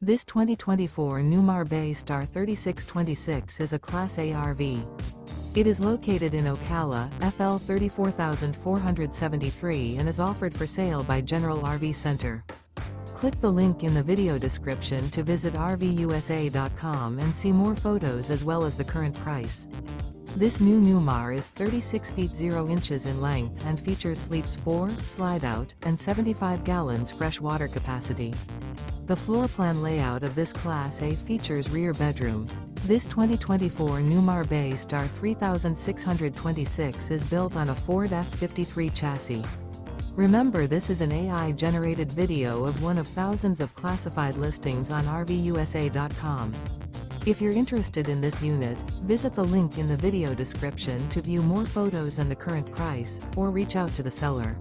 This 2024 Newmar Bay Star 3626 is a Class A RV. It is located in Ocala, FL 34473 and is offered for sale by General RV Center. Click the link in the video description to visit RVUSA.com and see more photos as well as the current price. This new Newmar is 36 feet 0 inches in length and features sleeps 4, Slideout, and 75 gallons fresh water capacity. The floor plan layout of this Class A features rear bedroom. This 2024 Newmar Bay Star 3626 is built on a Ford F-53 chassis. Remember, this is an AI-generated video of one of thousands of classified listings on RVUSA.com. If you're interested in this unit, visit the link in the video description to view more photos and the current price, or reach out to the seller.